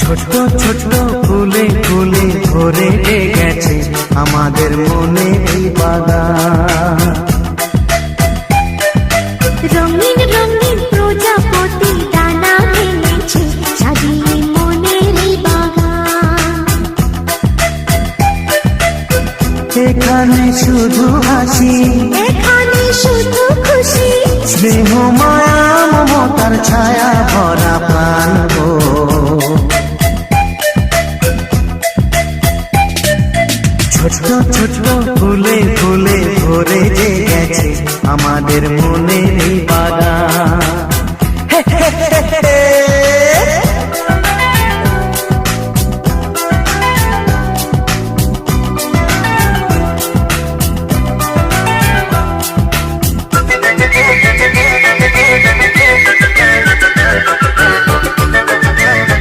ছোট্ট ছোট্ট ফুলে ফুলে ভরে গেছে আমাদের মনে এই বাগান। রঙিন রঙিন প্রজাপতি ডানা মেলেছে সাজিয়ে মনের এই বাগান। এখানে শুধু হাসি, এখানে শুধু খুশি, স্নেহ মায়া মমতার ছায়া ভরা প্রাণ গো। ছোট্ট ছোট্ট ফুলে ফুলে ভরে গেছে আমাদের মনে এই বাগান।